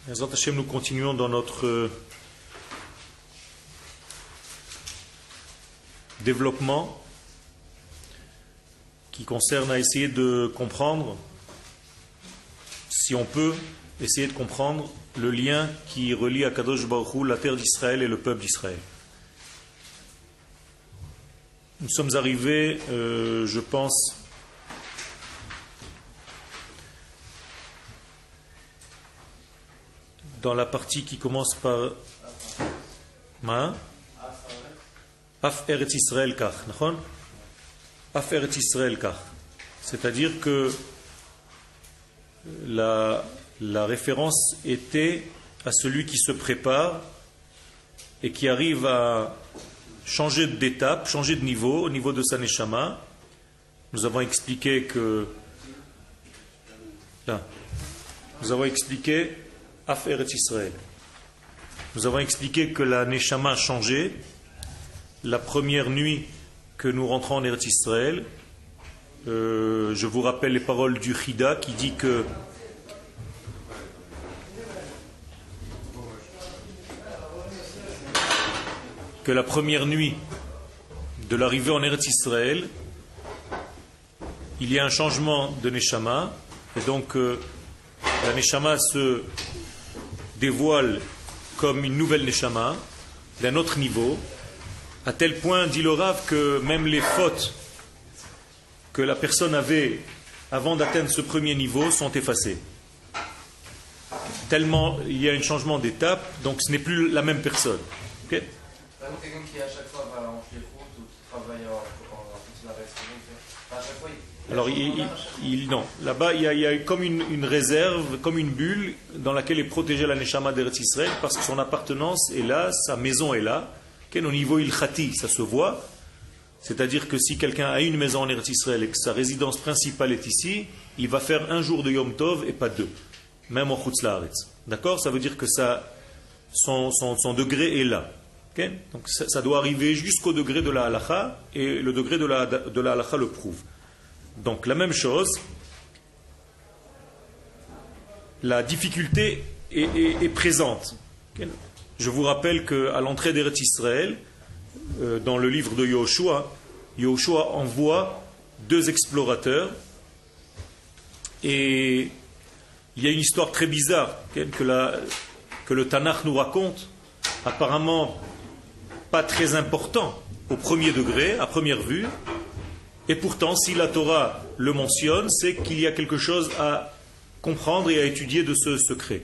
Bezrat Hashem, nous continuons dans notre développement qui concerne à essayer de comprendre, si on peut essayer de comprendre le lien qui relie Akadosh Baruch Hu, la terre d'Israël et le peuple d'Israël. Nous sommes arrivés, je pense, dans la partie qui commence par Af Eretz Israël Kach, Af Eretz Israël Kach. C'est-à-dire que la référence était à celui qui se prépare et qui arrive à changer d'étape, changer de niveau, au niveau de sa neshama. Nous avons expliqué que Af Eretz Israël. Nous avons expliqué que la neshama a changé. La première nuit que nous rentrons en Eretz Israël, je vous rappelle les paroles du Chida qui dit que la première nuit de l'arrivée en Eretz Israël, il y a un changement de neshama, et donc la neshama se dévoile comme une nouvelle neshama d'un autre niveau, à tel point, dit le Rav, que même les fautes que la personne avait avant d'atteindre ce premier niveau sont effacées. Tellement il y a un changement d'étape, donc ce n'est plus la même personne. Okay? Quelqu'un qui à chaque fois va en route ou qui travaille en à chaque fois alors non, là-bas il y a comme une réserve, comme une bulle dans laquelle est protégée la Neshama d'Eretz Israël parce que son appartenance est là, sa maison est là. Au niveau ilchati, ça se voit. C'est-à-dire que si quelqu'un a une maison en Eretz Israël et que sa résidence principale est ici, il va faire un jour de Yom Tov et pas deux, même en Chutz La'aretz. D'accord? Ça veut dire que son degré est là. Okay? Donc ça doit arriver jusqu'au degré de la halacha, et le degré de la halacha le prouve. Donc la même chose, la difficulté est présente. Okay? Je vous rappelle qu'à l'entrée d'Eretz Israël, dans le livre de Yahushua envoie 2 explorateurs, et il y a une histoire très bizarre que le Tanakh nous raconte, apparemment pas très important au premier degré, à première vue, et pourtant si la Torah le mentionne, c'est qu'il y a quelque chose à comprendre et à étudier de ce secret.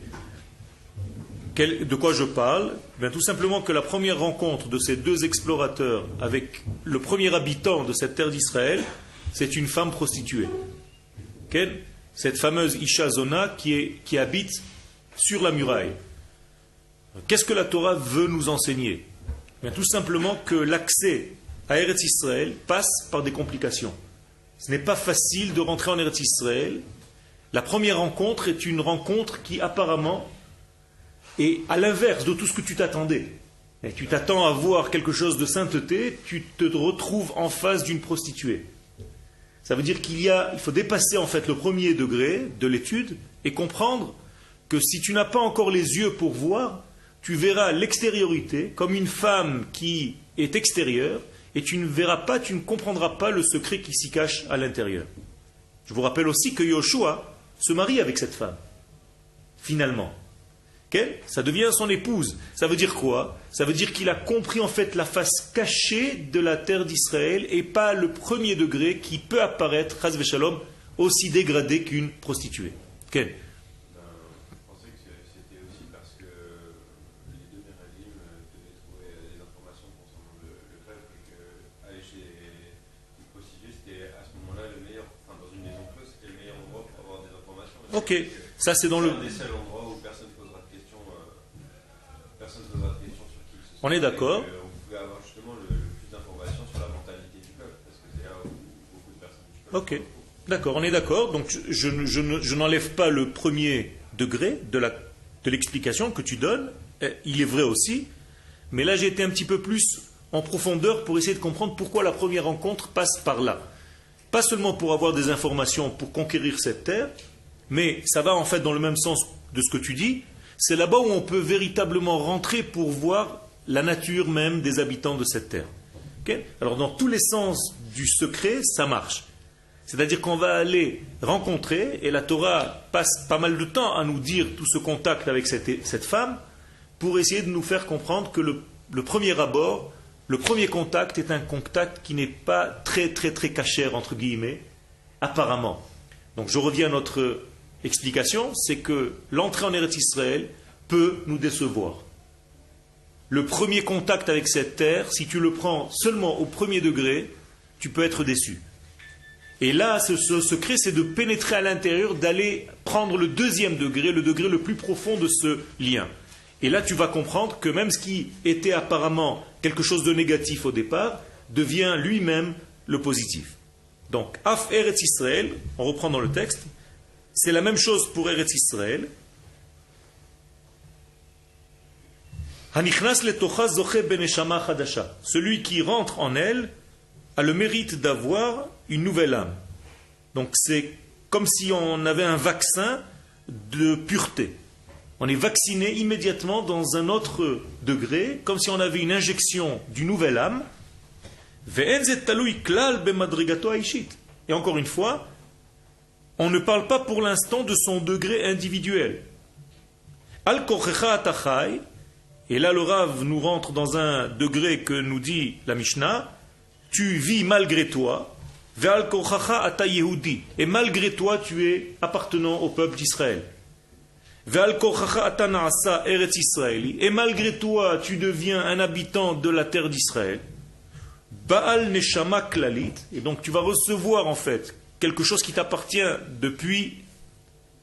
De quoi je parle? Bien, tout simplement que la première rencontre de ces 2 explorateurs avec le premier habitant de cette terre d'Israël, c'est une femme prostituée. Cette fameuse Isha Zona qui habite sur la muraille. Qu'est-ce que la Torah veut nous enseigner? Bien, tout simplement que l'accès à Eretz Israël passe par des complications. Ce n'est pas facile de rentrer en Eretz Israël. La première rencontre est une rencontre qui apparemment et à l'inverse de tout ce que tu t'attendais. Et tu t'attends à voir quelque chose de sainteté, tu te retrouves en face d'une prostituée. Ça veut dire qu'il faut dépasser en fait le premier degré de l'étude et comprendre que si tu n'as pas encore les yeux pour voir, tu verras l'extériorité comme une femme qui est extérieure et tu ne verras pas, tu ne comprendras pas le secret qui s'y cache à l'intérieur. Je vous rappelle aussi que Yoshua se marie avec cette femme, finalement. Ça devient son épouse. Ça veut dire quoi? Ça veut dire qu'il a compris en fait la face cachée de la terre d'Israël et pas le premier degré qui peut apparaître, chas v'shalom, aussi dégradé qu'une prostituée. Je pensais que c'était aussi parce que les 2 Méralim devaient trouver des informations concernant le peuple et qu'aller chez une prostituée, c'était à ce moment-là le meilleur, enfin dans une maison close, c'était le meilleur endroit pour avoir des informations. Ok, ça c'est dans le... un des seuls endroits où personne ne posera de questions sur qui que ce soit. On est d'accord. On pouvait avoir justement le plus d'informations sur la mentalité du peuple, parce que c'est là où beaucoup de personnes du peuple. Ok, d'accord, on est d'accord. Donc je n'enlève pas le premier degré de l'explication que tu donnes. Il est vrai aussi. Mais là j'ai été un petit peu plus en profondeur pour essayer de comprendre pourquoi la première rencontre passe par là. Pas seulement pour avoir des informations pour conquérir cette terre, mais ça va en fait dans le même sens de ce que tu dis, c'est là-bas où on peut véritablement rentrer pour voir la nature même des habitants de cette terre. Okay? Alors dans tous les sens du secret, ça marche. C'est-à-dire qu'on va aller rencontrer, et la Torah passe pas mal de temps à nous dire tout ce contact avec cette femme, pour essayer de nous faire comprendre que le premier abord, le premier contact est un contact qui n'est pas très cachère, entre guillemets, apparemment. Donc je reviens à notre explication, c'est que l'entrée en Eretz Israël peut nous décevoir. Le premier contact avec cette terre, si tu le prends seulement au premier degré, tu peux être déçu. Et là, ce secret, c'est de pénétrer à l'intérieur, d'aller prendre le deuxième degré, le degré le plus profond de ce lien. Et là, tu vas comprendre que même ce qui était apparemment quelque chose de négatif au départ, devient lui-même le positif. Donc, Af Eretz Israël, on reprend dans le texte, c'est la même chose pour Eretz Israël. Hanichnas letocha zoche beneshama chadasha. Celui qui rentre en elle a le mérite d'avoir une nouvelle âme. Donc c'est comme si on avait un vaccin de pureté. On est vacciné immédiatement dans un autre degré, comme si on avait une injection d'une nouvelle âme. Et encore une fois, on ne parle pas pour l'instant de son degré individuel. Et là le Rav nous rentre dans un degré que nous dit la Mishnah, tu vis malgré toi, et malgré toi tu es appartenant au peuple d'Israël. Et malgré toi tu deviens un habitant de la terre d'Israël. Baal Neshama Klalit, et donc tu vas recevoir en fait quelque chose qui t'appartient depuis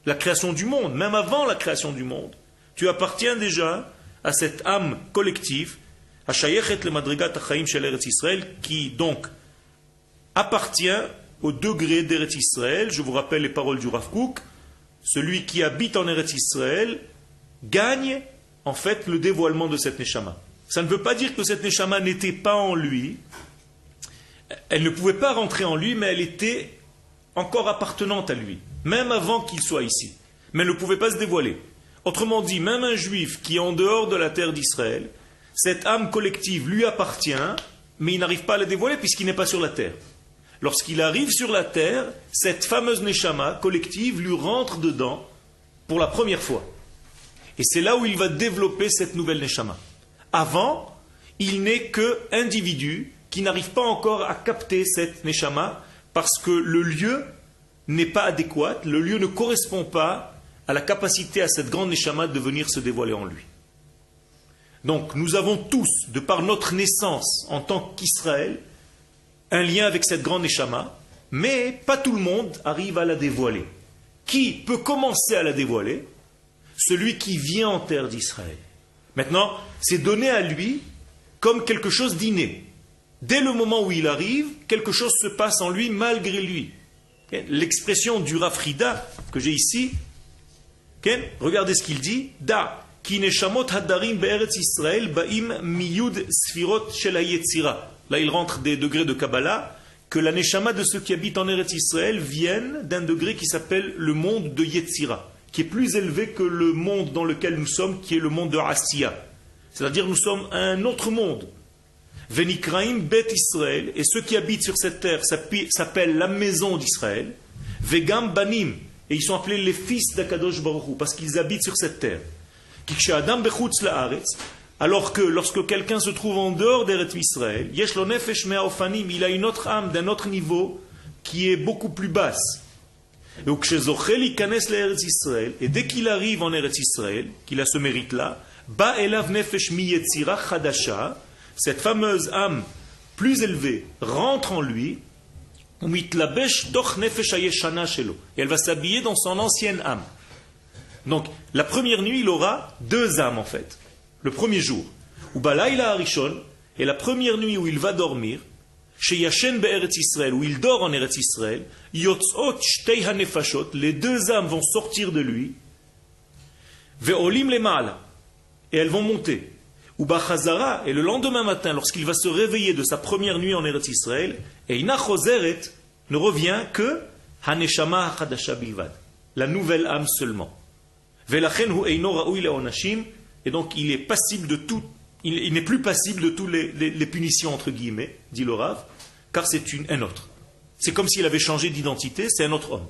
la création du monde, même avant la création du monde. Tu appartiens déjà à cette âme collective, qui donc appartient au degré d'Eretz Israël. Je vous rappelle les paroles du Rav Kook. Celui qui habite en Eretz Israël gagne en fait le dévoilement de cette Neshama. Ça ne veut pas dire que cette Neshama n'était pas en lui. Elle ne pouvait pas rentrer en lui, mais elle était encore appartenante à lui, même avant qu'il soit ici. Mais elle ne pouvait pas se dévoiler. Autrement dit, même un juif qui est en dehors de la terre d'Israël, cette âme collective lui appartient, mais il n'arrive pas à la dévoiler puisqu'il n'est pas sur la terre. Lorsqu'il arrive sur la terre, cette fameuse Neshama collective lui rentre dedans pour la première fois. Et c'est là où il va développer cette nouvelle Neshama. Avant, il n'est que individu qui n'arrive pas encore à capter cette Neshama parce que le lieu n'est pas adéquat, le lieu ne correspond pas à la capacité à cette grande Neshama de venir se dévoiler en lui. Donc nous avons tous, de par notre naissance en tant qu'Israël, un lien avec cette grande Neshama, mais pas tout le monde arrive à la dévoiler. Qui peut commencer à la dévoiler? Celui qui vient en terre d'Israël. Maintenant, c'est donné à lui comme quelque chose d'inné. Dès le moment où il arrive, quelque chose se passe en lui malgré lui. L'expression du Rav Frida que j'ai ici, regardez ce qu'il dit. Da, ki neshamot hadarim be'eretz Israël ba'im miyud sfirot shel hayetzira. Là, il rentre des degrés de Kabbalah, que la neshama de ceux qui habitent en Eretz Israël viennent d'un degré qui s'appelle le monde de Yetzira, qui est plus élevé que le monde dans lequel nous sommes, qui est le monde de Asiya. C'est-à-dire nous sommes un autre monde. Venikraim bet Israël, et ceux qui habitent sur cette terre s'appellent la maison d'Israël. Vegam banim, et ils sont appelés les fils d'Akadosh Baruch Hu, parce qu'ils habitent sur cette terre. Kikshadam bechutz la'aretz, alors que lorsque quelqu'un se trouve en dehors d'Eretz Israël, yesh lo nefesh mea ofanim, il a une autre âme d'un autre niveau qui est beaucoup plus basse. Et dès qu'il arrive en Eretz Israël, qu'il a ce mérite-là, ba elav nefesh mi yetzira chadasha, cette fameuse âme plus élevée rentre en lui, et elle va s'habiller dans son ancienne âme. Donc, la première nuit, il aura deux âmes en fait. Le premier jour. Et la première nuit où il va dormir, chez Yashen be'eretz Israël, où il dort en Eretz Israël, yotzot shtei hanefashot, les deux âmes vont sortir de lui, ve'olim lema'ala, et elles vont monter. Ou bachazara, et le lendemain matin, lorsqu'il va se réveiller de sa première nuit en Eretz Israël, et ina chozeret ne revient que haneshama hachadasha bilvad, la nouvelle âme seulement. Velachen hu eino ra'ui le'onashim, et donc il est passible de tout, il n'est plus passible de toutes les punitions entre guillemets, dit le Rav, car c'est un autre. C'est comme s'il avait changé d'identité, c'est un autre homme.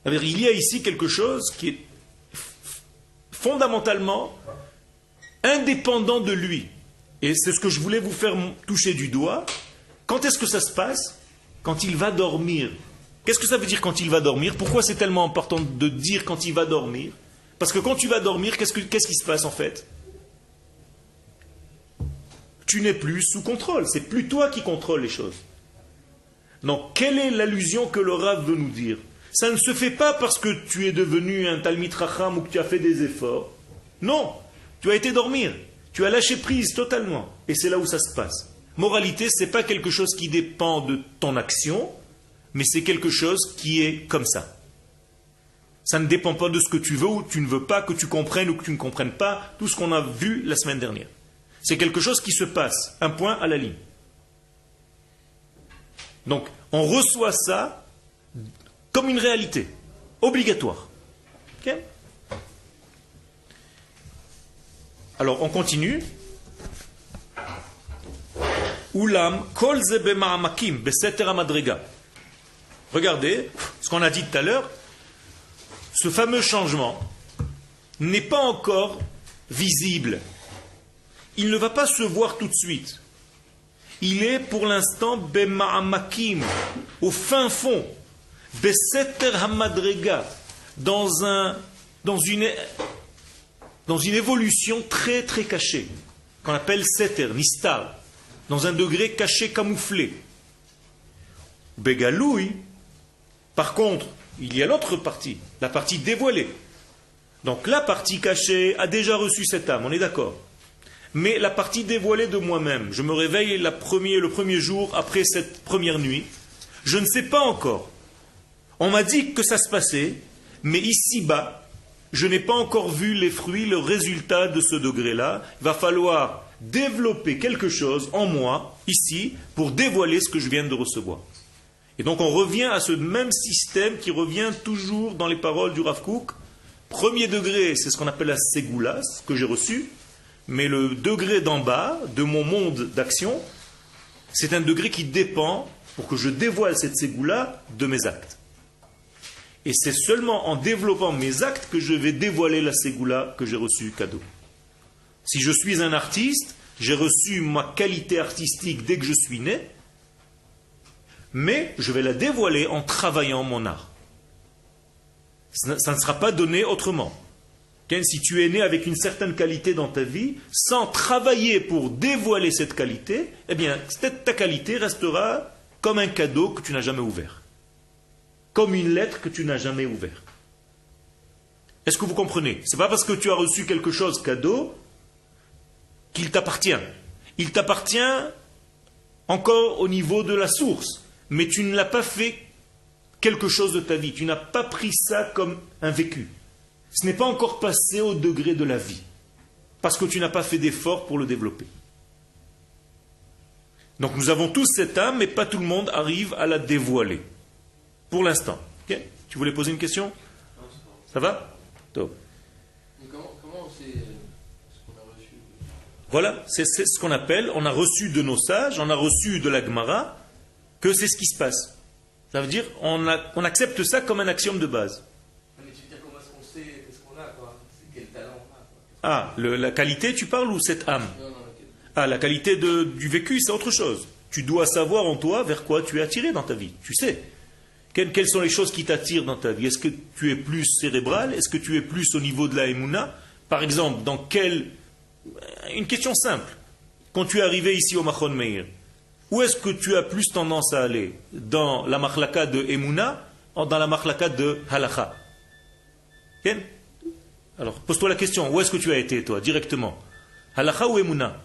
C'est-à-dire, il y a ici quelque chose qui est fondamentalement indépendant de lui. Et c'est ce que je voulais vous faire toucher du doigt. Quand est-ce que ça se passe? Quand il va dormir. Qu'est-ce que ça veut dire quand il va dormir? Pourquoi c'est tellement important de dire quand il va dormir? Parce que quand tu vas dormir, qu'est-ce qui se passe en fait? Tu n'es plus sous contrôle. C'est plus toi qui contrôle les choses. Donc, quelle est l'allusion que le Rav veut nous dire? Ça ne se fait pas parce que tu es devenu un Talmid Chacham ou que tu as fait des efforts. Non, tu as été dormir. Tu as lâché prise totalement. Et c'est là où ça se passe. Moralité, ce n'est pas quelque chose qui dépend de ton action, mais c'est quelque chose qui est comme ça. Ça ne dépend pas de ce que tu veux ou tu ne veux pas, que tu comprennes ou que tu ne comprennes pas, tout ce qu'on a vu la semaine dernière. C'est quelque chose qui se passe, un point à la ligne. Donc, on reçoit ça comme une réalité, obligatoire. Ok? Alors, on continue. Ulam kol ze b'ma'amakim beseter hamadrega. Regardez ce qu'on a dit tout à l'heure. Ce fameux changement n'est pas encore visible. Il ne va pas se voir tout de suite. Il est pour l'instant b'ma'amakim, au fin fond, beseter hamadrega, dans une évolution très très cachée, qu'on appelle seter, nistar, dans un degré caché, camouflé. Begaloui, par contre, il y a l'autre partie, la partie dévoilée. Donc la partie cachée a déjà reçu cette âme, on est d'accord. Mais la partie dévoilée de moi-même, je me réveille le premier jour après cette première nuit, je ne sais pas encore. On m'a dit que ça se passait, mais ici-bas, je n'ai pas encore vu les fruits, le résultat de ce degré-là. Il va falloir développer quelque chose en moi, ici, pour dévoiler ce que je viens de recevoir. Et donc on revient à ce même système qui revient toujours dans les paroles du Rav Kook. Premier degré, c'est ce qu'on appelle la ségoula, ce que j'ai reçu. Mais le degré d'en bas, de mon monde d'action, c'est un degré qui dépend, pour que je dévoile cette ségoula, de mes actes. Et c'est seulement en développant mes actes que je vais dévoiler la ségoula que j'ai reçue cadeau. Si je suis un artiste, j'ai reçu ma qualité artistique dès que je suis né, mais je vais la dévoiler en travaillant mon art. Ça ne sera pas donné autrement. Si tu es né avec une certaine qualité dans ta vie, sans travailler pour dévoiler cette qualité, eh bien, ta qualité restera comme un cadeau que tu n'as jamais ouvert. Comme une lettre que tu n'as jamais ouverte. Est-ce que vous comprenez? Ce n'est pas parce que tu as reçu quelque chose cadeau qu'il t'appartient. Il t'appartient encore au niveau de la source, mais tu ne l'as pas fait quelque chose de ta vie. Tu n'as pas pris ça comme un vécu. Ce n'est pas encore passé au degré de la vie, parce que tu n'as pas fait d'effort pour le développer. Donc nous avons tous cette âme, mais pas tout le monde arrive à la dévoiler. Pour l'instant. Okay. Tu voulais poser une question? Ça va? Top. Comment on sait ce qu'on a reçu? Voilà, c'est ce qu'on appelle, on a reçu de nos sages, on a reçu de la Gemara, que c'est ce qui se passe. Ça veut dire, on accepte ça comme un axiome de base. Mais tu veux dire comment est-ce qu'on sait ce qu'on a, quoi? C'est quel talent on a, quoi? Ah, la qualité, tu parles, ou cette âme? Non, Ah, la qualité du vécu, c'est autre chose. Tu dois savoir en toi vers quoi tu es attiré dans ta vie. Tu sais. Quelles sont les choses qui t'attirent dans ta vie? Est-ce que tu es plus cérébral? Est-ce que tu es plus au niveau de la Emouna? Par exemple, une question simple. Quand tu es arrivé ici au Machon Meir, où est-ce que tu as plus tendance à aller? Dans la Machlaka de Emouna ou dans la Machlaka de Halacha? Okay? Alors, pose-toi la question. Où est-ce que tu as été, toi, directement? Halacha ou Emouna?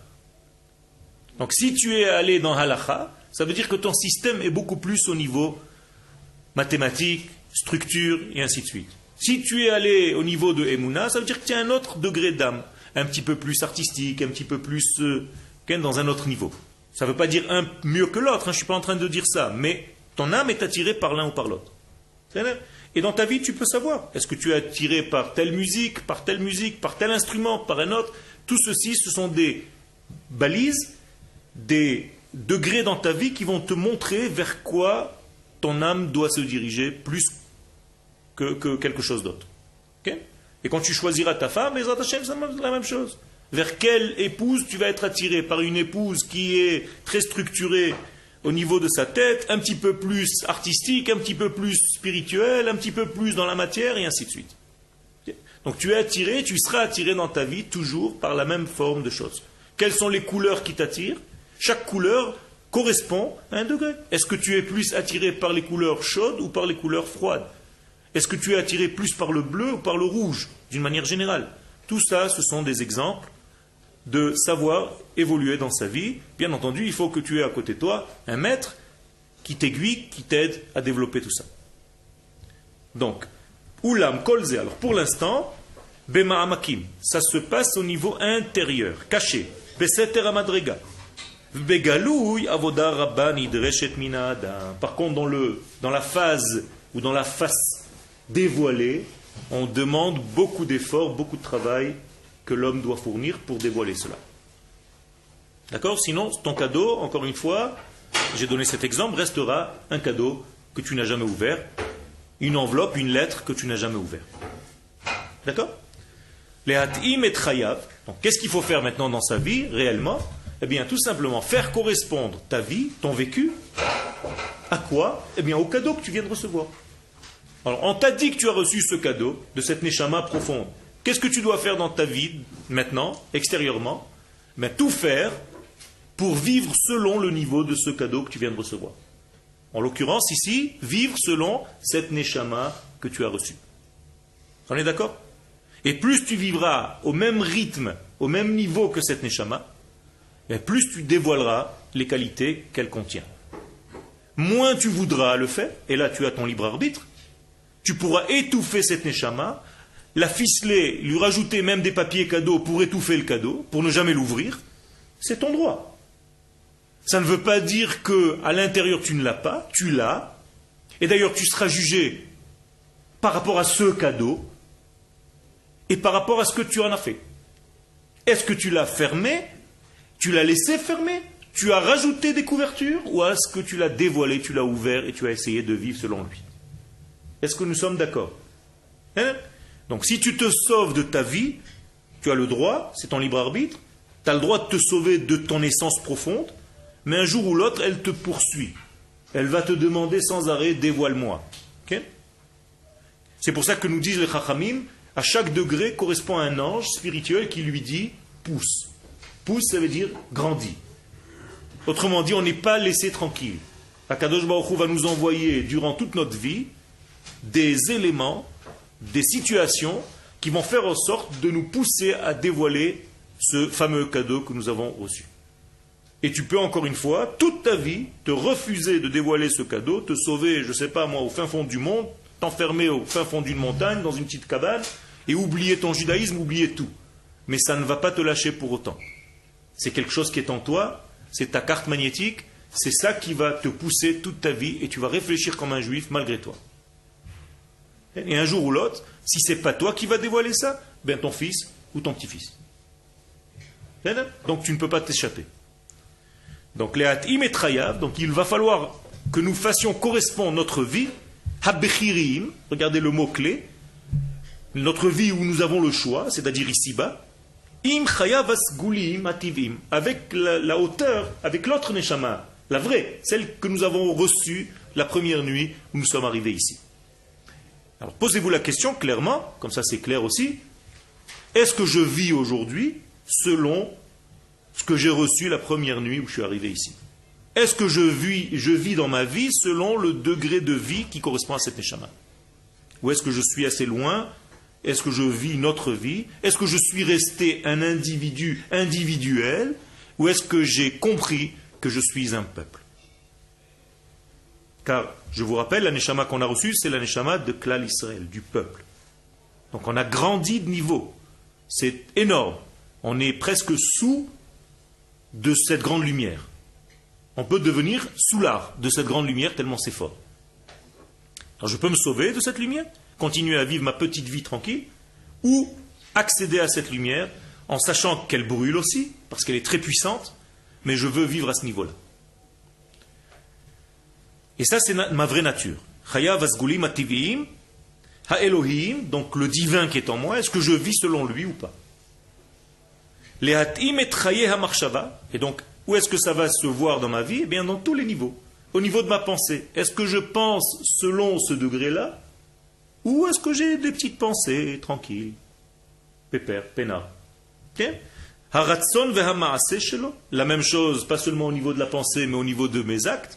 Donc, si tu es allé dans Halacha, ça veut dire que ton système est beaucoup plus au niveau mathématiques, structure, et ainsi de suite. Si tu es allé au niveau de Emouna, ça veut dire que tu as un autre degré d'âme, un petit peu plus artistique, un petit peu plus dans un autre niveau. Ça ne veut pas dire un mieux que l'autre, je ne suis pas en train de dire ça, mais ton âme est attirée par l'un ou par l'autre. Et dans ta vie, tu peux savoir, est-ce que tu es attiré par telle musique, par tel instrument, par un autre. Tout ceci, ce sont des balises, des degrés dans ta vie qui vont te montrer vers quoi ton âme doit se diriger plus que quelque chose d'autre. Okay? Et quand tu choisiras ta femme, les Hashem, c'est la même chose. Vers quelle épouse tu vas être attiré? Par une épouse qui est très structurée au niveau de sa tête, un petit peu plus artistique, un petit peu plus spirituelle, un petit peu plus dans la matière, et ainsi de suite. Okay? Donc tu es attiré, tu seras attiré dans ta vie toujours par la même forme de choses. Quelles sont les couleurs qui t'attirent? Chaque couleur correspond à un degré. Est-ce que tu es plus attiré par les couleurs chaudes ou par les couleurs froides? Est-ce que tu es attiré plus par le bleu ou par le rouge, d'une manière générale? Tout ça, ce sont des exemples de savoir évoluer dans sa vie. Bien entendu, il faut que tu aies à côté de toi un maître qui t'aiguille, qui t'aide à développer tout ça. Donc, Oulam Kolze, alors pour l'instant, Bema Amakim, ça se passe au niveau intérieur, caché. Beseter Amadrega. Begalouy Avoda Rabban Idreshet Mina Adam. Par contre, dans la phase ou dans la face dévoilée, on demande beaucoup d'efforts, beaucoup de travail que l'homme doit fournir pour dévoiler cela. D'accord? Sinon, ton cadeau, encore une fois, j'ai donné cet exemple, restera un cadeau que tu n'as jamais ouvert, une enveloppe, une lettre que tu n'as jamais ouvert. D'accord? Les hatim et chayav. Donc, qu'est-ce qu'il faut faire maintenant dans sa vie, réellement? Eh bien, tout simplement, faire correspondre ta vie, ton vécu, à quoi? Eh bien, au cadeau que tu viens de recevoir. Alors, on t'a dit que tu as reçu ce cadeau de cette neshama profonde. Qu'est-ce que tu dois faire dans ta vie, maintenant, extérieurement? Mais tout faire pour vivre selon le niveau de ce cadeau que tu viens de recevoir. En l'occurrence, ici, vivre selon cette neshama que tu as reçue. On est d'accord? Et plus tu vivras au même rythme, au même niveau que cette neshama, et plus tu dévoileras les qualités qu'elle contient. Moins tu voudras le faire, et là tu as ton libre arbitre, tu pourras étouffer cette neshama, la ficeler, lui rajouter même des papiers cadeaux pour étouffer le cadeau, pour ne jamais l'ouvrir, c'est ton droit. Ça ne veut pas dire qu'à l'intérieur tu ne l'as pas, tu l'as, et d'ailleurs tu seras jugé par rapport à ce cadeau, et par rapport à ce que tu en as fait. Est-ce que tu l'as fermé? Tu l'as laissé fermer? Tu as rajouté des couvertures? Ou est-ce que tu l'as dévoilé, tu l'as ouvert et tu as essayé de vivre selon lui? Est-ce que nous sommes d'accord? Donc si tu te sauves de ta vie, tu as le droit, c'est ton libre arbitre, tu as le droit de te sauver de ton essence profonde, mais un jour ou l'autre, elle te poursuit. Elle va te demander sans arrêt, dévoile-moi. Okay? C'est pour ça que nous disent les Chachamim, à chaque degré correspond à un ange spirituel qui lui dit pousse. Pousse, ça veut dire grandis. Autrement dit, on n'est pas laissé tranquille. Akadosh Baruch Hu va nous envoyer durant toute notre vie des éléments, des situations qui vont faire en sorte de nous pousser à dévoiler ce fameux cadeau que nous avons reçu. Et tu peux encore une fois, toute ta vie, te refuser de dévoiler ce cadeau, te sauver, je ne sais pas moi, au fin fond du monde, t'enfermer au fin fond d'une montagne, dans une petite cabane, et oublier ton judaïsme, oublier tout. Mais ça ne va pas te lâcher pour autant. C'est quelque chose qui est en toi, c'est ta carte magnétique, c'est ça qui va te pousser toute ta vie, et tu vas réfléchir comme un juif malgré toi. Et un jour ou l'autre, si ce n'est pas toi qui vas dévoiler ça, ben ton fils ou ton petit-fils. Donc tu ne peux pas t'échapper. Donc les hatim et trayav, donc il va falloir que nous fassions correspondre notre vie, habechirim, regardez le mot-clé, notre vie où nous avons le choix, c'est-à-dire ici-bas, im chayav asgulim ativim, avec la hauteur, avec l'autre neshama, la vraie, celle que nous avons reçue la première nuit où nous sommes arrivés ici. Alors posez-vous la question clairement, comme ça c'est clair aussi, est-ce que je vis aujourd'hui selon ce que j'ai reçu la première nuit où je suis arrivé ici? Est-ce que je vis dans ma vie selon le degré de vie qui correspond à cette neshama? Ou est-ce que je suis assez loin? Est-ce que je vis notre vie? Est-ce que je suis resté un individu individuel? Ou est-ce que j'ai compris que je suis un peuple? Car, je vous rappelle, la neshama qu'on a reçue, c'est la neshama de Klal Israël, du peuple. Donc on a grandi de niveau. C'est énorme. On est presque sous de cette grande lumière. On peut devenir soulard de cette grande lumière tellement c'est fort. Alors je peux me sauver de cette lumière, continuer à vivre ma petite vie tranquille, ou accéder à cette lumière en sachant qu'elle brûle aussi, parce qu'elle est très puissante, mais je veux vivre à ce niveau-là. Et ça, c'est ma vraie nature. Chaya vasgulim ativiim, ha-Elohim, donc le divin qui est en moi, est-ce que je vis selon lui ou pas? Lehatim et chaye ha-marshava, et donc, où est-ce que ça va se voir dans ma vie? Eh bien, dans tous les niveaux. Au niveau de ma pensée, est-ce que je pense selon ce degré-là? Ou est-ce que j'ai des petites pensées tranquilles? Pépère, peinard. Okay? Haratson ve'hamaaseh shelo. La même chose, pas seulement au niveau de la pensée, mais au niveau de mes actes,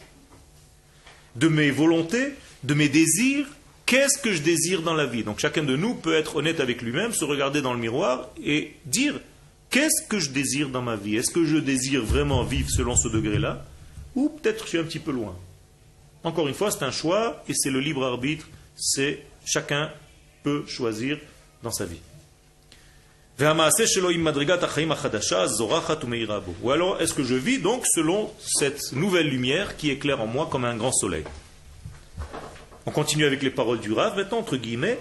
de mes volontés, de mes désirs. Qu'est-ce que je désire dans la vie? Donc chacun de nous peut être honnête avec lui-même, se regarder dans le miroir et dire qu'est-ce que je désire dans ma vie? Est-ce que je désire vraiment vivre selon ce degré-là? Ou peut-être je suis un petit peu loin. Encore une fois, c'est un choix et c'est le libre arbitre. C'est chacun peut choisir dans sa vie. Ou alors, est-ce que je vis donc selon cette nouvelle lumière qui éclaire en moi comme un grand soleil? On continue avec les paroles du Rav, maintenant, entre guillemets.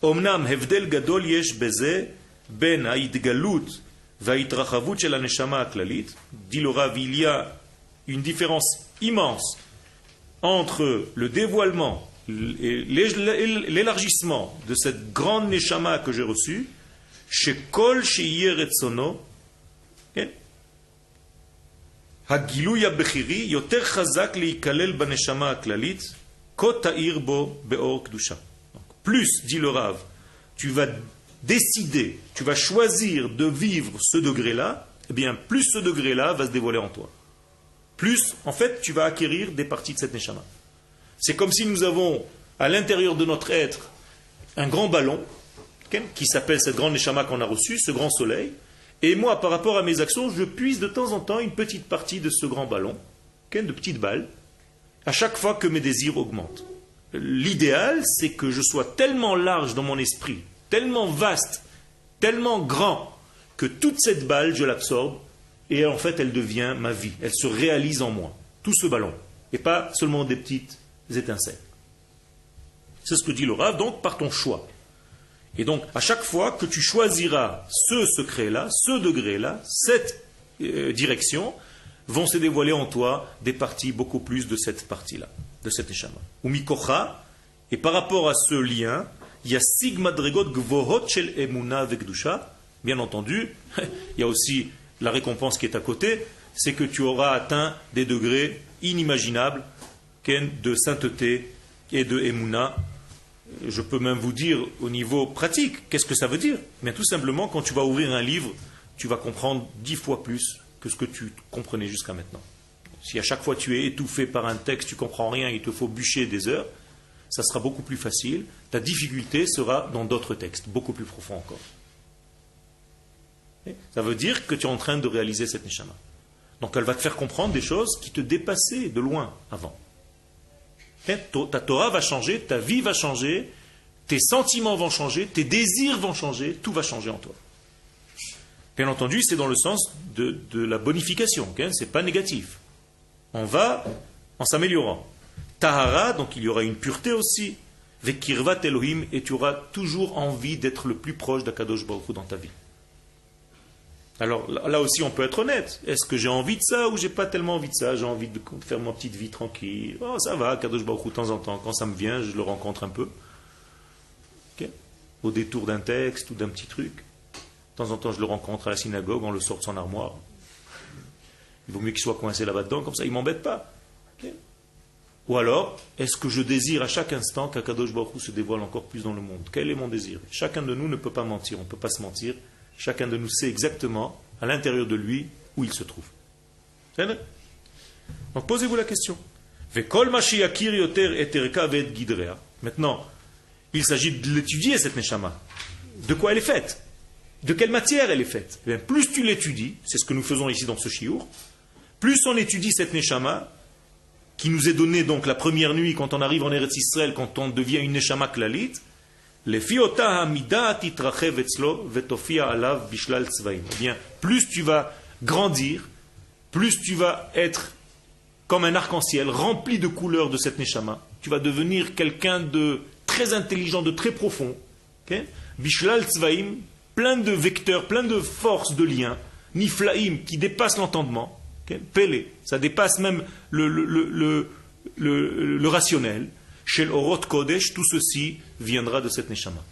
Omnam hevdel gadol yesh beze ben haidgalut vaitrachavut shel haneshama aklalit. Dit le Rav, il y a une différence immense entre le dévoilement et l'élargissement de cette grande neshama que j'ai reçue, shekol sheyer etzono, hagiluya bechiri yoter chazak leikalel baneshama aklalit. Plus, dit le Rav, tu vas décider, tu vas choisir de vivre ce degré-là, eh bien, plus ce degré-là va se dévoiler en toi. Plus, en fait, tu vas acquérir des parties de cette neshama. C'est comme si nous avons, à l'intérieur de notre être, un grand ballon, qui s'appelle cette grande neshama qu'on a reçue, ce grand soleil, et moi, par rapport à mes actions, je puise de temps en temps une petite partie de ce grand ballon, de petites balles, à chaque fois que mes désirs augmentent. L'idéal, c'est que je sois tellement large dans mon esprit, tellement vaste, tellement grand, que toute cette balle, je l'absorbe, et en fait, elle devient ma vie. Elle se réalise en moi. Tout ce ballon. Et pas seulement des petites étincelles. C'est ce que dit le Rav, donc, par ton choix. Et donc, à chaque fois que tu choisiras ce secret-là, ce degré-là, cette direction, vont se dévoiler en toi des parties beaucoup plus de cette partie-là, de cette neshama. Ou mikocha, et par rapport à ce lien, il y a sigma dregot gvohot shel emuna vekdusha. Bien entendu, il y a aussi la récompense qui est à côté, c'est que tu auras atteint des degrés inimaginables de sainteté et de emuna. Je peux même vous dire au niveau pratique, qu'est-ce que ça veut dire? Bien tout simplement, quand tu vas ouvrir un livre, tu vas comprendre 10 fois plus que ce que tu comprenais jusqu'à maintenant. Si à chaque fois tu es étouffé par un texte, tu ne comprends rien, il te faut bûcher des heures, ça sera beaucoup plus facile. Ta difficulté sera dans d'autres textes, beaucoup plus profonds encore. Ça veut dire que tu es en train de réaliser cette neshama. Donc elle va te faire comprendre des choses qui te dépassaient de loin avant. Ta Torah va changer, ta vie va changer, tes sentiments vont changer, tes désirs vont changer, tout va changer en toi. Bien entendu, c'est dans le sens de la bonification, c'est pas négatif. On va en s'améliorant. Tahara, donc il y aura une pureté aussi. Vekirvat Elohim, et tu auras toujours envie d'être le plus proche d'Akadosh Baruch Hu dans ta vie. Alors là aussi, on peut être honnête. Est-ce que j'ai envie de ça ou j'ai pas tellement envie de ça? J'ai envie de faire ma petite vie tranquille. Oh, ça va, Akadosh Baruch Hu, de temps en temps, quand ça me vient, je le rencontre un peu. Au détour d'un texte ou d'un petit truc. De temps en temps, je le rencontre à la synagogue, on le sort de son armoire. Il vaut mieux qu'il soit coincé là-bas dedans, comme ça, il ne m'embête pas. Okay. Ou alors, est-ce que je désire à chaque instant qu'Akadosh Baruch Hu se dévoile encore plus dans le monde? Quel est mon désir? Chacun de nous ne peut pas mentir, on ne peut pas se mentir. Chacun de nous sait exactement, à l'intérieur de lui, où il se trouve. C'est vrai? Donc, posez-vous la question. Maintenant, il s'agit de l'étudier, cette neshama. De quoi elle est faite? De quelle matière elle est faite? Eh bien, plus tu l'étudies, c'est ce que nous faisons ici dans ce shiur, plus on étudie cette neshama, qui nous est donnée donc la première nuit quand on arrive en Eretz Israël, quand on devient une neshama klalit, eh bien, plus tu vas grandir, plus tu vas être comme un arc-en-ciel, rempli de couleurs de cette neshama, Tu vas devenir quelqu'un de très intelligent, de très profond. Bishlal tzvaim, plein de vecteurs, plein de forces de liens. Niflaim, qui dépasse l'entendement. Pélé, ça dépasse même le rationnel. Shel Orot Kodesh, tout ceci viendra de cette Neshama.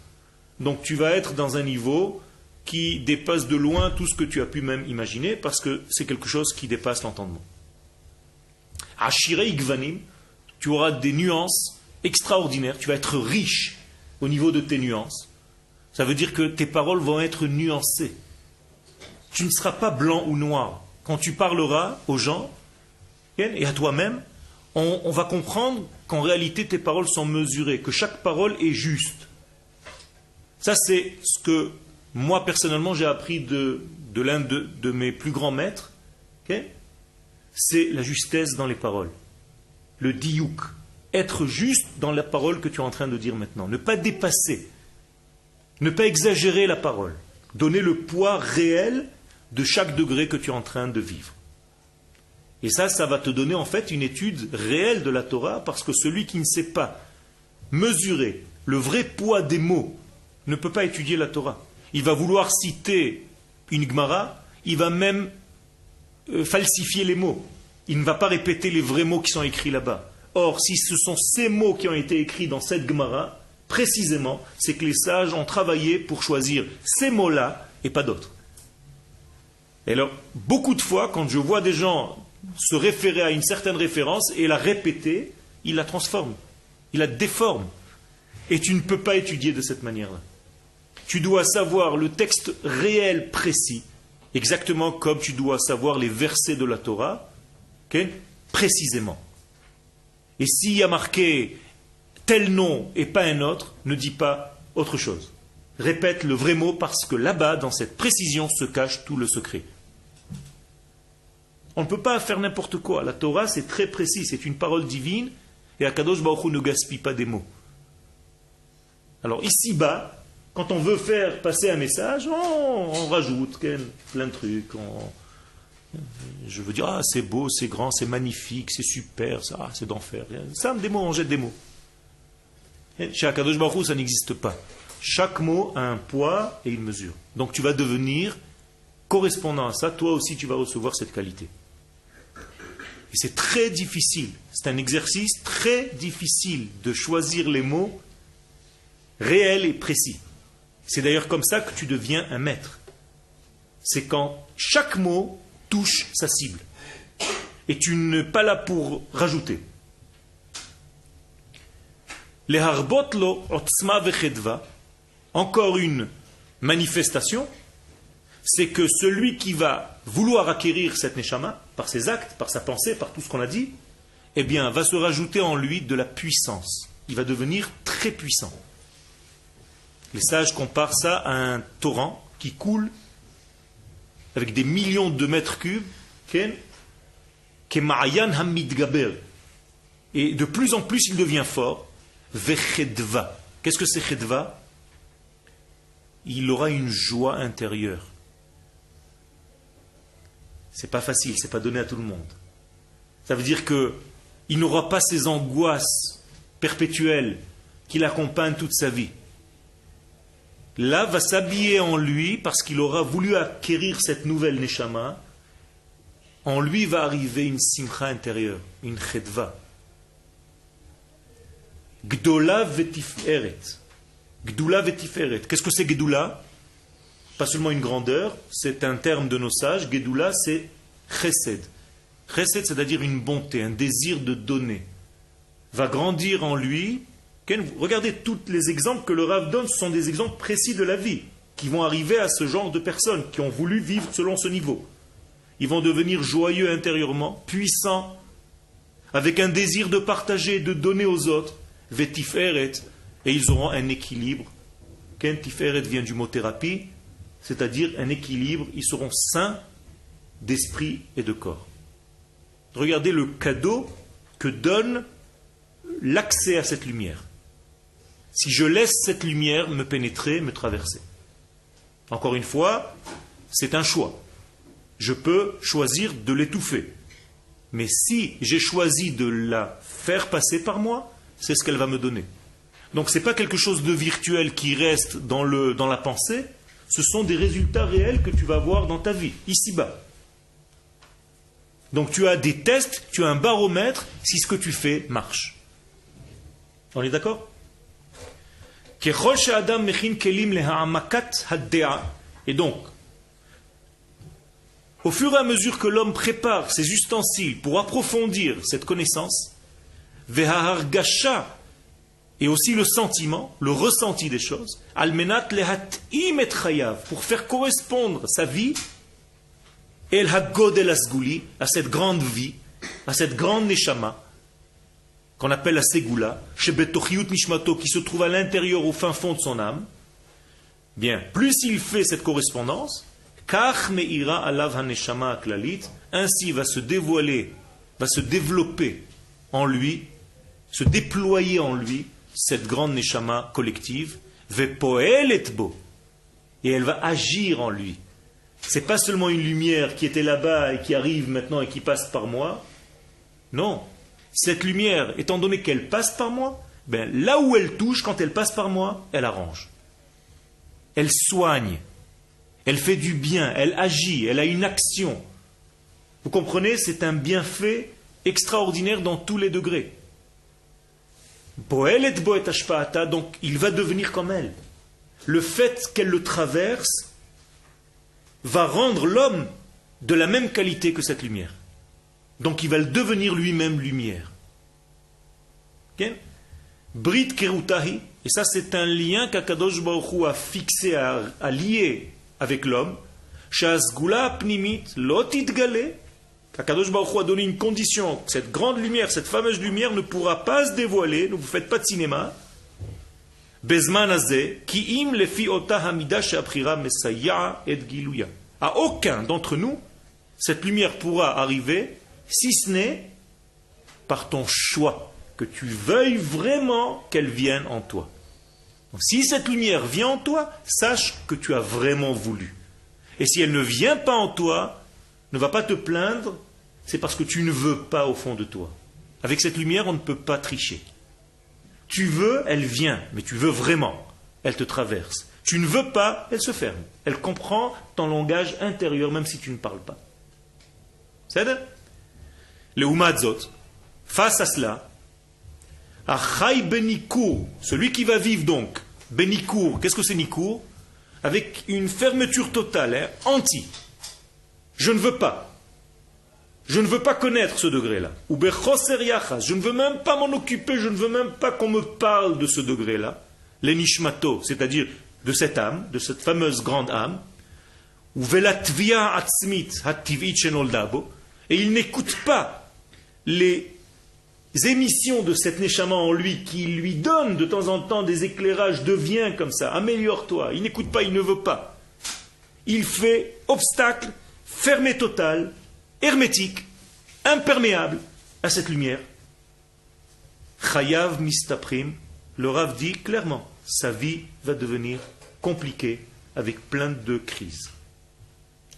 Donc tu vas être dans un niveau qui dépasse de loin tout ce que tu as pu même imaginer, parce que c'est quelque chose qui dépasse l'entendement. Ashirei Gvanim, tu auras des nuances extraordinaires, tu vas être riche au niveau de tes nuances. Ça veut dire que tes paroles vont être nuancées. Tu ne seras pas blanc ou noir. Quand tu parleras aux gens et à toi-même, on va comprendre qu'en réalité tes paroles sont mesurées, que chaque parole est juste. Ça, c'est ce que moi personnellement j'ai appris de l'un de mes plus grands maîtres. C'est la justesse dans les paroles. Le diouk. Être juste dans la parole que tu es en train de dire maintenant. Ne pas dépasser. Ne pas exagérer la parole. Donner le poids réel de chaque degré que tu es en train de vivre. Et ça va te donner en fait une étude réelle de la Torah, parce que celui qui ne sait pas mesurer le vrai poids des mots ne peut pas étudier la Torah. Il va vouloir citer une Gemara, il va même falsifier les mots. Il ne va pas répéter les vrais mots qui sont écrits là-bas. Or, si ce sont ces mots qui ont été écrits dans cette Gemara, précisément, c'est que les sages ont travaillé pour choisir ces mots-là et pas d'autres. Et alors, beaucoup de fois, quand je vois des gens se référer à une certaine référence et la répéter, ils la transforment, ils la déforment. Et tu ne peux pas étudier de cette manière-là. Tu dois savoir le texte réel, précis, exactement comme tu dois savoir les versets de la Torah, précisément. Et s'il y a marqué tel nom et pas un autre, ne dis pas autre chose. Répète le vrai mot, parce que là-bas, dans cette précision, se cache tout le secret. On ne peut pas faire n'importe quoi. La Torah, c'est très précis, c'est une parole divine, et Akadosh Baruch Hu ne gaspille pas des mots. Alors ici-bas, quand on veut faire passer un message, on rajoute plein de trucs. Je veux dire, c'est beau, c'est grand, c'est magnifique, c'est super, ça, c'est d'enfer. Ça, des mots, on jette des mots. Chez Akadosh Baruch Hu, ça n'existe pas. Chaque mot a un poids et une mesure. Donc tu vas devenir correspondant à ça, toi aussi tu vas recevoir cette qualité. Et c'est très difficile, c'est un exercice très difficile de choisir les mots réels et précis. C'est d'ailleurs comme ça que tu deviens un maître. C'est quand chaque mot touche sa cible. Et tu n'es pas là pour rajouter. Les harbot lo otzma vechedva, encore une manifestation, c'est que celui qui va vouloir acquérir cette neshama, par ses actes, par sa pensée, par tout ce qu'on a dit, eh bien, va se rajouter en lui de la puissance. Il va devenir très puissant. Les sages comparent ça à un torrent qui coule avec des millions de mètres cubes, Kema'ayan hamidgaber. Et de plus en plus, il devient fort. Vechedva. Qu'est-ce que c'est chedva? Il aura une joie intérieure. C'est pas facile, c'est pas donné à tout le monde. Ça veut dire que il n'aura pas ces angoisses perpétuelles qui l'accompagnent toute sa vie. Là va s'habiller en lui, parce qu'il aura voulu acquérir cette nouvelle neshama. En lui va arriver une simcha intérieure, une chedva. Gdola vetiferet. Gdoula vetiferet. Qu'est-ce que c'est Gdoula? Pas seulement une grandeur, c'est un terme de nos sages. Gdoula, c'est chesed. Chesed, c'est-à-dire une bonté, un désir de donner. Va grandir en lui. Regardez tous les exemples que le Rav donne, ce sont des exemples précis de la vie, qui vont arriver à ce genre de personnes, qui ont voulu vivre selon ce niveau. Ils vont devenir joyeux intérieurement, puissants, avec un désir de partager, de donner aux autres. Vetiferet, et ils auront un équilibre. Tiferet vient du mot thérapie, c'est-à-dire un équilibre. Ils seront sains d'esprit et de corps. Regardez le cadeau que donne l'accès à cette lumière. Si je laisse cette lumière me pénétrer, me traverser. Encore une fois, c'est un choix. Je peux choisir de l'étouffer. Mais si j'ai choisi de la faire passer par moi, c'est ce qu'elle va me donner. Donc ce n'est pas quelque chose de virtuel qui reste dans la pensée, ce sont des résultats réels que tu vas voir dans ta vie, ici-bas. Donc tu as des tests, tu as un baromètre si ce que tu fais marche. On est d'accord? Et donc, au fur et à mesure que l'homme prépare ses ustensiles pour approfondir cette connaissance, et aussi le sentiment, le ressenti des choses, pour faire correspondre sa vie à cette grande vie, à cette grande neshama, qu'on appelle la segula, qui se trouve à l'intérieur, au fin fond de son âme. Bien, plus il fait cette correspondance, ainsi va se dévoiler, va se développer en lui, se déployer en lui, cette grande neshama collective, et elle va agir en lui. C'est pas seulement une lumière qui était là-bas et qui arrive maintenant et qui passe par moi. Non. Cette lumière, étant donné qu'elle passe par moi, ben, là où elle touche, quand elle passe par moi, elle arrange. Elle soigne. Elle fait du bien. Elle agit. Elle a une action. Vous comprenez? C'est un bienfait extraordinaire dans tous les degrés. Donc il va devenir comme elle. Le fait qu'elle le traverse va rendre l'homme de la même qualité que cette lumière. Donc il va le devenir lui-même lumière. Okay? Brit Kerutahi, et ça c'est un lien qu'Akadosh Baruch Hu a fixé, à lier avec l'homme. Shazgula pnimit lotit gale. Akadosh Baruch Hu a donné une condition, cette grande lumière, cette fameuse lumière ne pourra pas se dévoiler, ne vous faites pas de cinéma. Bezman azeh, ki im lefi ota hamida she'aprira mesaya et giluya. À aucun d'entre nous, cette lumière pourra arriver, si ce n'est par ton choix, que tu veuilles vraiment qu'elle vienne en toi. Donc, si cette lumière vient en toi, sache que tu as vraiment voulu. Et si elle ne vient pas en toi, ne va pas te plaindre, c'est parce que tu ne veux pas au fond de toi. Avec cette lumière, on ne peut pas tricher. Tu veux, elle vient, mais tu veux vraiment. Elle te traverse. Tu ne veux pas, elle se ferme. Elle comprend ton langage intérieur, même si tu ne parles pas. C'est ça? Le Umadzot, face à cela, Achai Benikour, celui qui va vivre donc, Benikour, qu'est-ce que c'est Nikour? Avec une fermeture totale, anti. Je ne veux pas. Je ne veux pas connaître ce degré-là. Ou bechoser yachas, je ne veux même pas m'en occuper, je ne veux même pas qu'on me parle de ce degré-là. L'enishmato, c'est-à-dire de cette âme, de cette fameuse grande âme. Ou velatvia atzmit hativit shenoldabo. Et il n'écoute pas les émissions de cette neshama en lui qui lui donne de temps en temps des éclairages, deviens comme ça, améliore-toi. Il n'écoute pas, il ne veut pas. Il fait obstacle, fermé total, hermétique, imperméable à cette lumière. Chayav mistaprim, le Rav dit clairement, sa vie va devenir compliquée avec plein de crises.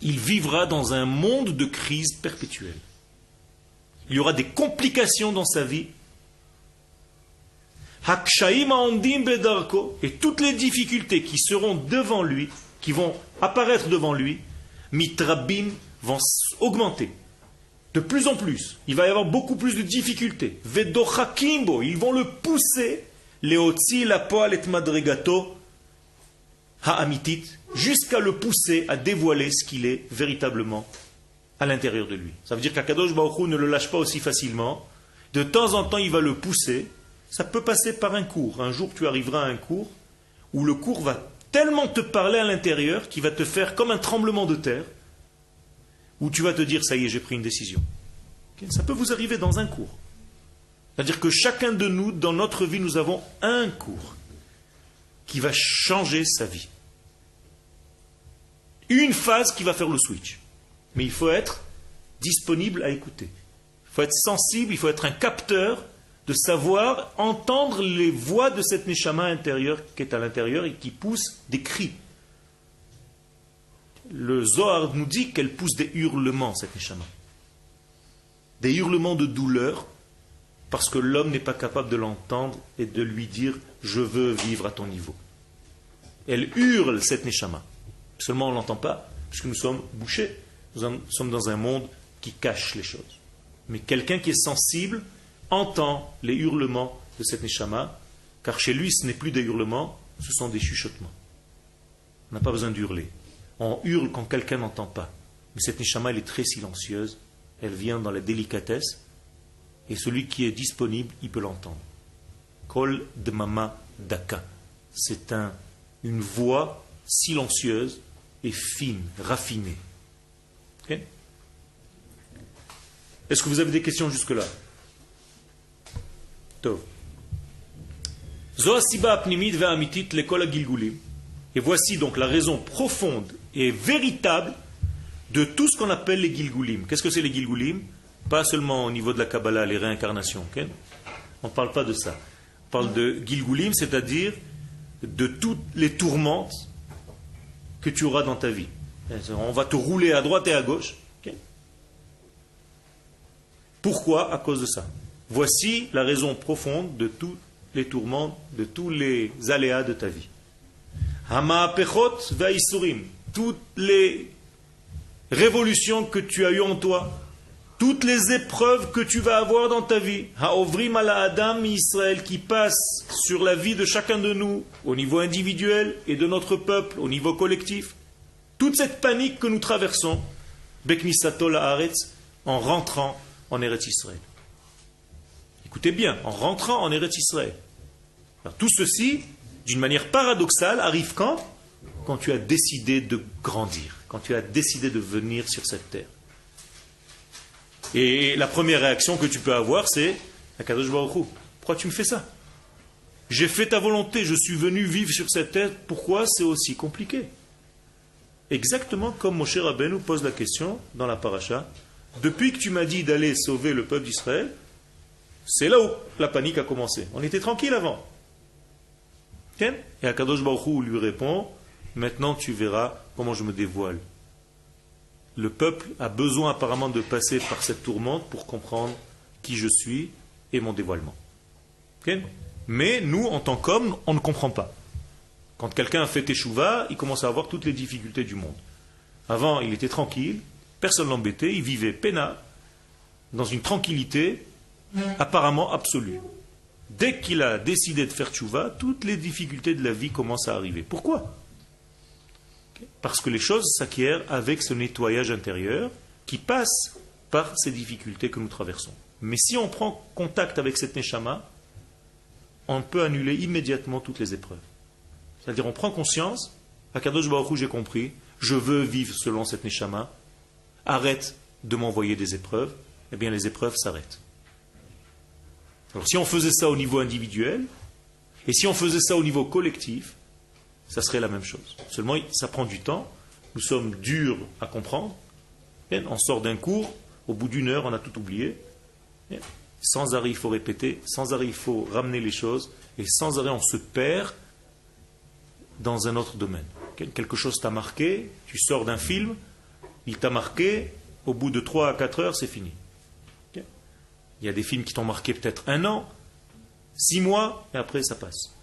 Il vivra dans un monde de crises perpétuelles. Il y aura des complications dans sa vie. Et toutes les difficultés qui seront devant lui, qui vont apparaître devant lui, mitrabim, vont augmenter. De plus en plus. Il va y avoir beaucoup plus de difficultés. Vedochakimbo, ils vont le pousser, leotzi la poal et madregato, ha'amitit, jusqu'à le pousser à dévoiler ce qu'il est véritablement à l'intérieur de lui. Ça veut dire qu'Akadosh Baruch Hu ne le lâche pas aussi facilement. De temps en temps, il va le pousser. Ça peut passer par un cours. Un jour, tu arriveras à un cours où le cours va tellement te parler à l'intérieur qu'il va te faire comme un tremblement de terre, où tu vas te dire, ça y est, j'ai pris une décision. Okay? Ça peut vous arriver dans un cours. C'est-à-dire que chacun de nous, dans notre vie, nous avons un cours qui va changer sa vie. Une phase qui va faire le switch. Mais il faut être disponible à écouter. Il faut être sensible, il faut être un capteur de savoir entendre les voix de cette neshama intérieure qui est à l'intérieur et qui pousse des cris. Le Zohar nous dit qu'elle pousse des hurlements, cette neshama. Des hurlements de douleur Parce que l'homme n'est pas capable de l'entendre et de lui dire « je veux vivre à ton niveau ». Elle hurle cette neshama. Seulement on ne l'entend pas, puisque nous sommes bouchés. Sommes dans un monde qui cache les choses. Mais quelqu'un qui est sensible entend les hurlements de cette neshama, car chez lui ce n'est plus des hurlements, ce sont des chuchotements. On n'a pas besoin d'hurler. On hurle quand quelqu'un n'entend pas. Mais cette neshama, elle est très silencieuse, elle vient dans la délicatesse, et celui qui est disponible, il peut l'entendre. Kol dmama daka. C'est une voix silencieuse et fine, raffinée. Okay? Est-ce que vous avez des questions jusque-là? Tov. Et voici donc la raison profonde et véritable de tout ce qu'on appelle les Gilgulim. Qu'est-ce que c'est les Gilgulim? Pas seulement au niveau de la Kabbalah, les réincarnations. Okay? On ne parle pas de ça. On parle de Gilgulim, c'est-à-dire de toutes les tourmentes que tu auras dans ta vie. On va te rouler à droite et à gauche. Okay? Pourquoi? À cause de ça. Voici la raison profonde de tous les tourments, de tous les aléas de ta vie. Hama'apechot va'isurim. Toutes les révolutions que tu as eues en toi, toutes les épreuves que tu vas avoir dans ta vie, Ha'ovrim ala Adam Israël, qui passent sur la vie de chacun de nous, au niveau individuel et de notre peuple, au niveau collectif, toute cette panique que nous traversons, Beknisato la'aretz, en rentrant en Eretz Israël. Écoutez bien, en rentrant en Eretz Israël. Alors, tout ceci, d'une manière paradoxale, arrive quand? Quand tu as décidé de grandir, quand tu as décidé de venir sur cette terre. Et la première réaction que tu peux avoir, c'est Akadosh Baruch Hu, pourquoi tu me fais ça? J'ai fait ta volonté, je suis venu vivre sur cette terre, pourquoi c'est aussi compliqué? Exactement comme Moshe Rabbeinu pose la question dans la paracha, depuis que tu m'as dit d'aller sauver le peuple d'Israël, c'est là où la panique a commencé. On était tranquille avant. Et Akadosh Baruch Hu lui répond, maintenant tu verras comment je me dévoile. Le peuple a besoin apparemment de passer par cette tourmente pour comprendre qui je suis et mon dévoilement. Mais nous, en tant qu'hommes, on ne comprend pas. Quand quelqu'un a fait teshuva, il commence à avoir toutes les difficultés du monde. Avant, il était tranquille, personne ne l'embêtait, il vivait peinard, dans une tranquillité apparemment absolue. Dès qu'il a décidé de faire teshuva, toutes les difficultés de la vie commencent à arriver. Pourquoi? Parce que les choses s'acquièrent avec ce nettoyage intérieur qui passe par ces difficultés que nous traversons. Mais si on prend contact avec cette neshama, on peut annuler immédiatement toutes les épreuves. C'est-à-dire on prend conscience, Akadosh Baruch Hu, j'ai compris, je veux vivre selon cette neshama, arrête de m'envoyer des épreuves, eh bien les épreuves s'arrêtent. Alors si on faisait ça au niveau individuel, et si on faisait ça au niveau collectif, ça serait la même chose. Seulement, ça prend du temps. Nous sommes durs à comprendre. On sort d'un cours, au bout d'une heure, on a tout oublié. Sans arrêt, il faut répéter. Sans arrêt, il faut ramener les choses. Et sans arrêt, on se perd dans un autre domaine. Quelque chose t'a marqué, tu sors d'un film, il t'a marqué, au bout de 3 à 4 heures, c'est fini. Il y a des films qui t'ont marqué peut-être 1 an, 6 mois, et après, ça passe.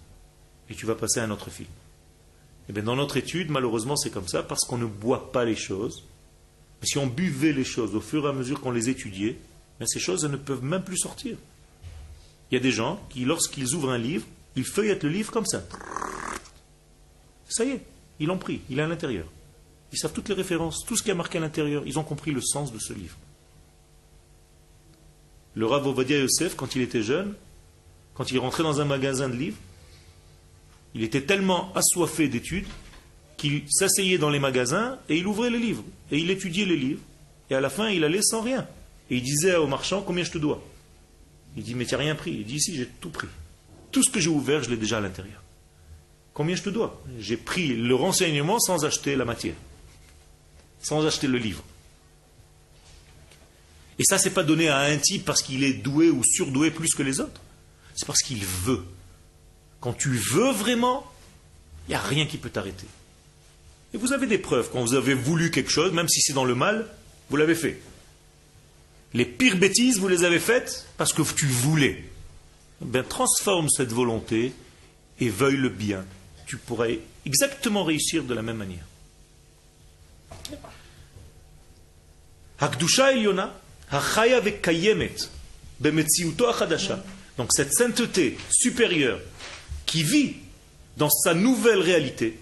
Et tu vas passer à un autre film. Et bien dans notre étude, malheureusement, c'est comme ça, parce qu'on ne boit pas les choses. Mais si on buvait les choses au fur et à mesure qu'on les étudiait, bien ces choses elles ne peuvent même plus sortir. Il y a des gens qui, lorsqu'ils ouvrent un livre, ils feuillettent le livre comme ça. Ça y est, ils l'ont pris, il est à l'intérieur. Ils savent toutes les références, tout ce qui a marqué à l'intérieur, ils ont compris le sens de ce livre. Le Rav Ovadia Yosef, quand il était jeune, quand il rentrait dans un magasin de livres, il était tellement assoiffé d'études qu'il s'asseyait dans les magasins et il ouvrait les livres. Et il étudiait les livres. Et à la fin, il allait sans rien. Et il disait au marchand, combien je te dois? Il dit, mais tu n'as rien pris. Il dit, si, j'ai tout pris. Tout ce que j'ai ouvert, je l'ai déjà à l'intérieur. Combien je te dois? J'ai pris le renseignement sans acheter la matière. Sans acheter le livre. Et ça, c'est pas donné à un type parce qu'il est doué ou surdoué plus que les autres. C'est parce qu'il veut. Quand tu veux vraiment, il n'y a rien qui peut t'arrêter. Et vous avez des preuves. Quand vous avez voulu quelque chose, même si c'est dans le mal, vous l'avez fait. Les pires bêtises, vous les avez faites parce que tu voulais. Ben, transforme cette volonté et veuille le bien. Tu pourrais exactement réussir de la même manière. Hakdusha Eliona, Hachaya vekayemet, bemetziuto achadasha. Donc cette sainteté supérieure qui vit dans sa nouvelle réalité,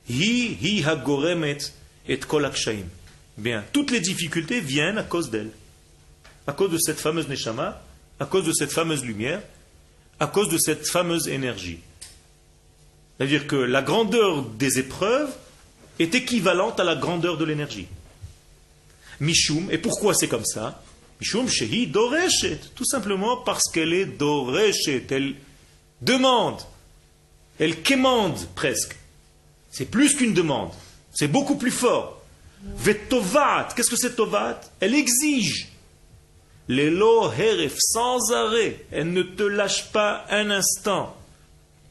hi hagoremet et kol hakshaim. Bien, toutes les difficultés viennent à cause d'elle, à cause de cette fameuse neshama, à cause de cette fameuse lumière, à cause de cette fameuse énergie. C'est-à-dire que la grandeur des épreuves est équivalente à la grandeur de l'énergie. Mishum, et pourquoi c'est comme ça? Mishum shehi doreshet, tout simplement parce qu'elle est doreshet, elle demande, elle quémande presque. C'est plus qu'une demande, c'est beaucoup plus fort. Vetovat, qu'est-ce que c'est tovat? Elle exige. L'élo heref, sans arrêt, elle ne te lâche pas un instant.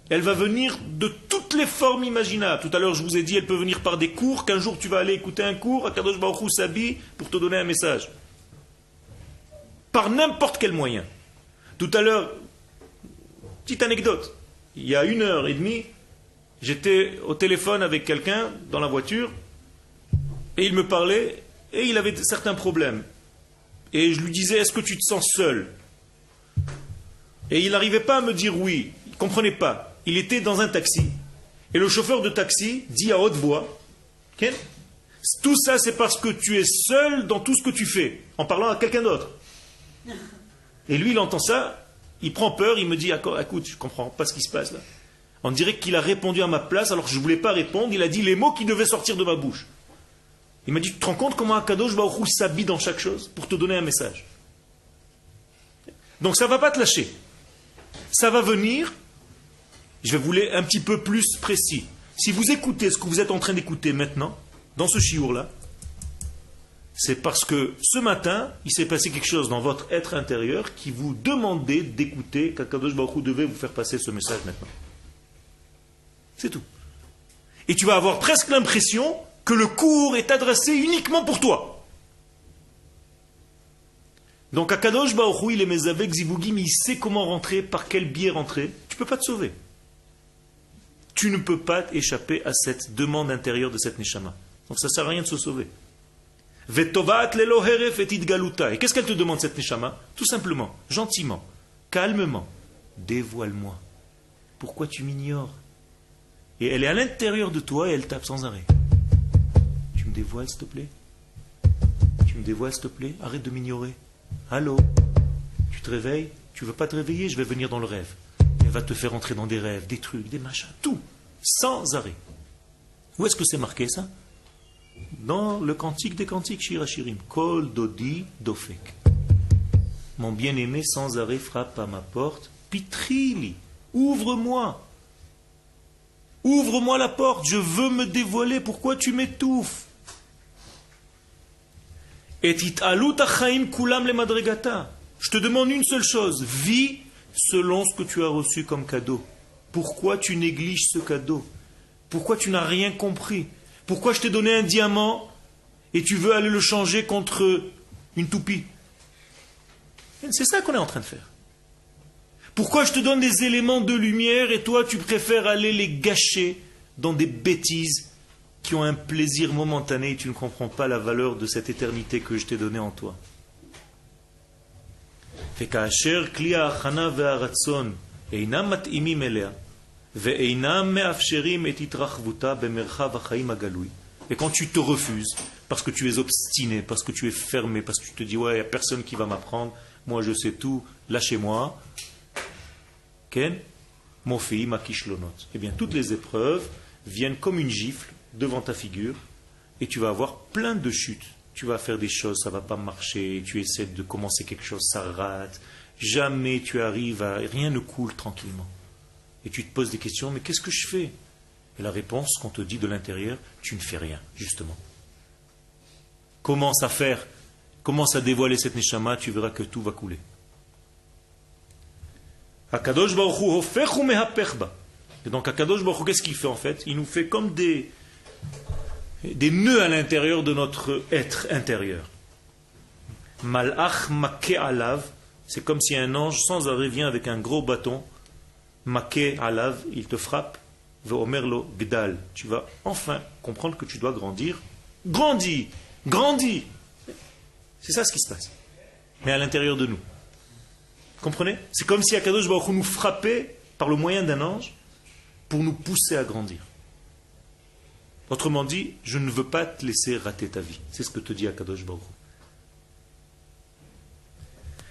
Elle va venir de toutes les formes imaginables. Tout à l'heure, je vous ai dit, elle peut venir par des cours, qu'un jour tu vas aller écouter un cours, Akadosh Baruch Hu s'habille pour te donner un message. Par n'importe quel moyen. Tout à l'heure, petite anecdote, il y a 1h30, j'étais au téléphone avec quelqu'un dans la voiture, et il me parlait, et il avait certains problèmes. Et je lui disais, est-ce que tu te sens seul? Et il n'arrivait pas à me dire oui, il ne comprenait pas. Il était dans un taxi, et le chauffeur de taxi dit à haute voix, okay, tout ça c'est parce que tu es seul dans tout ce que tu fais, en parlant à quelqu'un d'autre. Et lui il entend ça, il prend peur, il me dit, écoute, je ne comprends pas ce qui se passe là. On dirait qu'il a répondu à ma place alors que je ne voulais pas répondre, il a dit les mots qui devaient sortir de ma bouche. Il m'a dit, tu te rends compte comment Akadosh Baruch Hu s'habille dans chaque chose pour te donner un message. Donc ça ne va pas te lâcher. Ça va venir, je vais vous l'être un petit peu plus précis. Si vous écoutez ce que vous êtes en train d'écouter maintenant, dans ce chiour-là, c'est parce que ce matin, il s'est passé quelque chose dans votre être intérieur qui vous demandait d'écouter qu'Akadosh Baruch Hu devait vous faire passer ce message maintenant. C'est tout. Et tu vas avoir presque l'impression que le cours est adressé uniquement pour toi. Donc Akadosh Baruch Hu, il est Mezavek Zivugim, il sait comment rentrer, par quel biais rentrer. Tu ne peux pas te sauver. Tu ne peux pas échapper à cette demande intérieure de cette Neshama. Donc ça ne sert à rien de se sauver. Vetovat lelo heref et idgaluta. Et qu'est-ce qu'elle te demande cette Neshama? Tout simplement, gentiment, calmement, dévoile-moi. Pourquoi tu m'ignores? Et elle est à l'intérieur de toi et elle tape sans arrêt. Tu me dévoiles s'il te plaît? Tu me dévoiles s'il te plaît? Arrête de m'ignorer. Allô? Tu te réveilles? Tu ne veux pas te réveiller? Je vais venir dans le rêve. Elle va te faire entrer dans des rêves, des trucs, des machins, tout, sans arrêt. Où est-ce que c'est marqué ça? Dans le cantique des cantiques, Shir Hashirim. Kol dodi dofek. Mon bien-aimé sans arrêt frappe à ma porte. Pitrili, ouvre-moi. Ouvre-moi la porte, je veux me dévoiler, pourquoi tu m'étouffes? Et italut achaim kulam le madregata. Je te demande une seule chose, vis selon ce que tu as reçu comme cadeau. Pourquoi tu négliges ce cadeau? Pourquoi tu n'as rien compris? Pourquoi je t'ai donné un diamant et tu veux aller le changer contre une toupie? C'est ça qu'on est en train de faire. Pourquoi je te donne des éléments de lumière et toi tu préfères aller les gâcher dans des bêtises qui ont un plaisir momentané et tu ne comprends pas la valeur de cette éternité que je t'ai donnée en toi? Et quand tu te refuses, parce que tu es obstiné, parce que tu es fermé, parce que tu te dis ouais, il n'y a personne qui va m'apprendre, moi je sais tout, lâchez-moi. Eh bien, toutes les épreuves viennent comme une gifle devant ta figure et tu vas avoir plein de chutes. Tu vas faire des choses, ça ne va pas marcher, tu essaies de commencer quelque chose, ça rate. Jamais tu arrives à... Rien ne coule tranquillement. Et tu te poses des questions, mais qu'est-ce que je fais? Et la réponse qu'on te dit de l'intérieur, tu ne fais rien, justement. Commence à faire, commence à dévoiler cette neshama, tu verras que tout va couler. Akadosh Baruch Hu hofech umehapech ba. Et donc Akadosh Baruch Hu, qu'est-ce qu'il fait en fait? Il nous fait comme des nœuds à l'intérieur de notre être intérieur. Malach maké alav, c'est comme si un ange sans arrêt vient avec un gros bâton. Maké alav, il te frappe. Ve'omerlo gdal, tu vas enfin comprendre que tu dois grandir. Grandis, grandis. C'est ça ce qui se passe. Mais à l'intérieur de nous. Comprenez? C'est comme si Akadosh Baruch Hu nous frappait par le moyen d'un ange pour nous pousser à grandir. Autrement dit, je ne veux pas te laisser rater ta vie. C'est ce que te dit Akadosh Baruch Hu.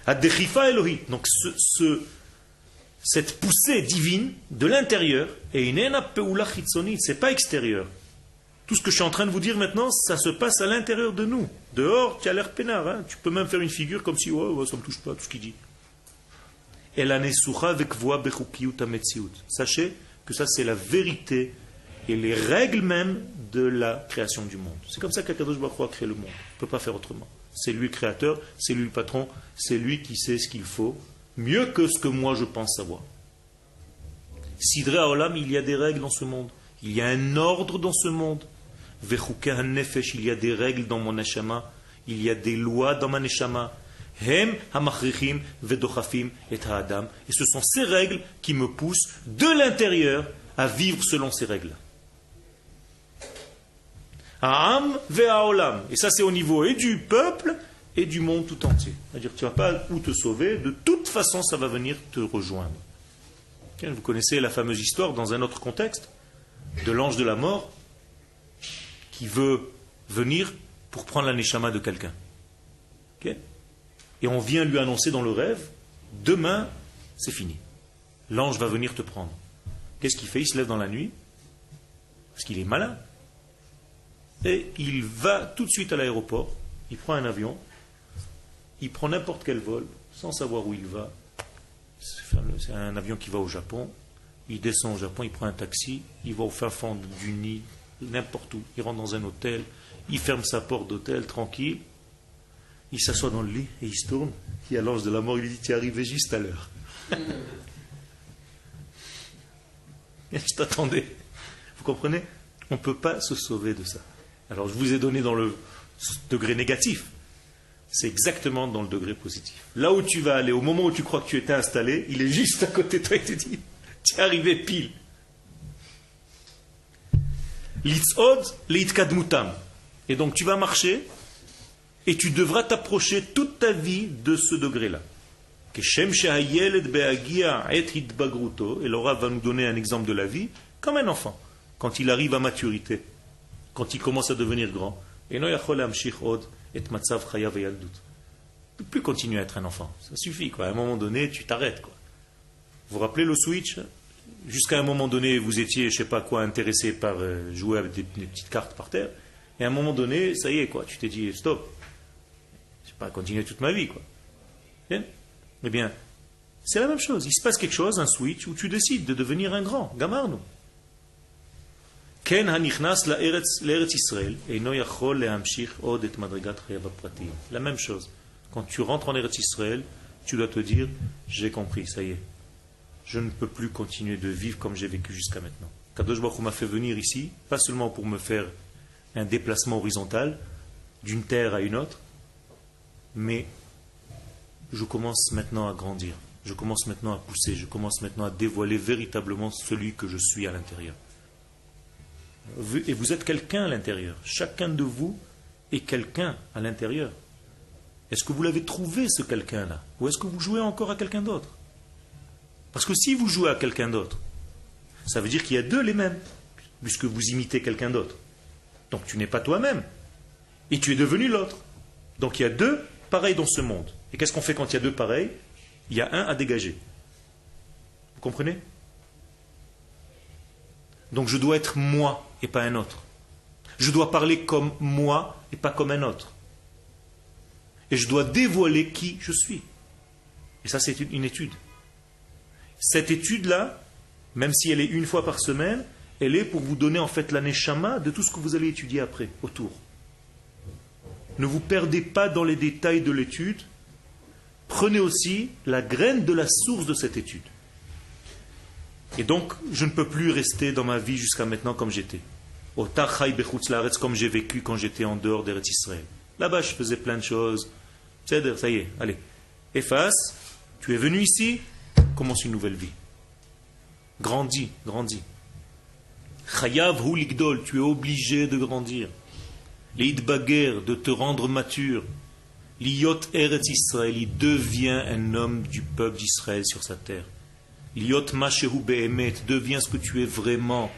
Ad-Dechifa Elohi. Donc cette poussée divine de l'intérieur, et inena peula chitzonit, c'est pas extérieur. Tout ce que je suis en train de vous dire maintenant, ça se passe à l'intérieur de nous. Dehors, tu as l'air peinard. Hein? Tu peux même faire une figure comme si, oh, ça ne me touche pas, tout ce qu'il dit. Sachez que ça, c'est la vérité et les règles même de la création du monde. C'est comme ça qu'Akadosh Baruch Hu a créé le monde. On ne peut pas faire autrement. C'est lui le créateur, c'est lui le patron, c'est lui qui sait ce qu'il faut, mieux que ce que moi je pense savoir. Sidrei Haolam, il y a des règles dans ce monde. Il y a un ordre dans ce monde. Vechukei hanefesh, il y a des règles dans mon neshama. Il y a des lois dans ma neshama. Hem hamachrichim vedochafim et ha'adam. Et ce sont ces règles qui me poussent de l'intérieur à vivre selon ces règles. Ha'am ve'ha'olam. Et ça c'est au niveau et du peuple et du monde tout entier. C'est-à-dire que tu ne vas pas où te sauver. De toute façon, ça va venir te rejoindre. Vous connaissez la fameuse histoire dans un autre contexte de l'ange de la mort qui veut venir pour prendre la neshama de quelqu'un. Okay? Et on vient lui annoncer dans le rêve, demain, c'est fini. L'ange va venir te prendre. Qu'est-ce qu'il fait? Il se lève dans la nuit, parce qu'il est malin. Et il va tout de suite à l'aéroport, il prend un avion, il prend n'importe quel vol, sans savoir où il va. C'est un avion qui va au Japon. Il descend au Japon, il prend un taxi, il va au fin fond du Nil, n'importe où. Il rentre dans un hôtel, il ferme sa porte d'hôtel, tranquille. Il s'assoit dans le lit et il se tourne. Il y a l'ange de la mort, il lui dit, tu es arrivé juste à l'heure. Je t'attendais. Vous comprenez? On ne peut pas se sauver de ça. Alors je vous ai donné dans le degré négatif. C'est exactement dans le degré positif. Là où tu vas aller, au moment où tu crois que tu étais installé, il est juste à côté de toi et te dit, tu es arrivé pile. Litzod leitkadmutam. Et donc tu vas marcher et tu devras t'approcher toute ta vie de ce degré-là. Et Laura va nous donner un exemple de la vie comme un enfant. Quand il arrive à maturité, quand il commence à devenir grand, et non et matzav chayav yaldut. Ne plus continuer à être un enfant. Ça suffit, quoi. À un moment donné, tu t'arrêtes, quoi. Vous vous rappelez le switch? Jusqu'à un moment donné, vous étiez, je sais pas quoi, intéressé par jouer avec des petites cartes par terre. Et à un moment donné, ça y est, quoi. Tu t'es dit, stop. Je ne vais pas continuer toute ma vie, quoi. Bien? Eh bien, c'est la même chose. Il se passe quelque chose, un switch, où tu décides de devenir un grand. Gamarnou. La même chose. Quand tu rentres en Eretz Israël, tu dois te dire, j'ai compris, ça y est. Je ne peux plus continuer de vivre comme j'ai vécu jusqu'à maintenant. Kadosh Baruch Hu m'a fait venir ici, pas seulement pour me faire un déplacement horizontal d'une terre à une autre, mais je commence maintenant à grandir. Je commence maintenant à pousser. Je commence maintenant à dévoiler véritablement celui que je suis à l'intérieur. Et vous êtes quelqu'un à l'intérieur. Chacun de vous est quelqu'un à l'intérieur. Est-ce que vous l'avez trouvé, ce quelqu'un-là? Ou est-ce que vous jouez encore à quelqu'un d'autre? Parce que si vous jouez à quelqu'un d'autre, ça veut dire qu'il y a deux les mêmes, puisque vous imitez quelqu'un d'autre. Donc tu n'es pas toi-même. Et tu es devenu l'autre. Donc il y a deux pareils dans ce monde. Et qu'est-ce qu'on fait quand il y a deux pareils? Il y a un à dégager. Vous comprenez? Donc je dois être moi et pas un autre. Je dois parler comme moi et pas comme un autre. Et je dois dévoiler qui je suis. Et ça, c'est une étude. Cette étude-là, même si elle est une fois par semaine, elle est pour vous donner en fait la neshama de tout ce que vous allez étudier après, autour. Ne vous perdez pas dans les détails de l'étude. Prenez aussi la graine de la source de cette étude. Et donc, je ne peux plus rester dans ma vie jusqu'à maintenant comme j'étais. Comme j'ai vécu quand j'étais en dehors d'Eretz Israël. Là-bas, je faisais plein de choses. C'est-à-dire, ça y est, allez, efface, tu es venu ici, commence une nouvelle vie. Grandis, grandis. Chayav hu ligdol, tu es obligé de grandir. L'idbager, de te rendre mature. L'iyot eretz Israël, il devient un homme du peuple d'Israël sur sa terre. L'iyot mashehu be'emet, devient ce que tu es vraiment.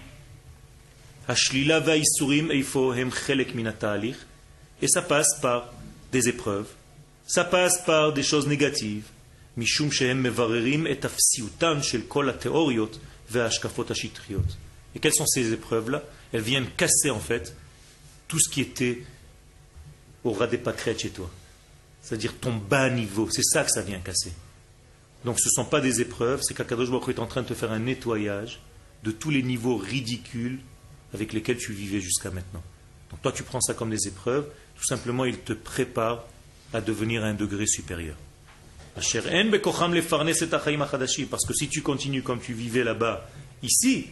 Hashlila va'isurim eifo hem chelek min ha'ta'alich. Et ça passe par des épreuves. Ça passe par des choses négatives. Mishum shehem mevarerim et afsiutan shel kol ha'teoriot ve'ashkafot ha'shitriot. Et quelles sont ces épreuves-là? Elles viennent casser en fait tout ce qui était au ras des pâquerettes chez toi. C'est-à-dire ton bas niveau. C'est ça que ça vient casser. Donc ce ne sont pas des épreuves, c'est qu'Akadosh Baruch Hu est en train de te faire un nettoyage de tous les niveaux ridicules avec lesquels tu vivais jusqu'à maintenant. Donc toi tu prends ça comme des épreuves, tout simplement il te prépare à devenir à un degré supérieur. Parce que si tu continues comme tu vivais là-bas, ici,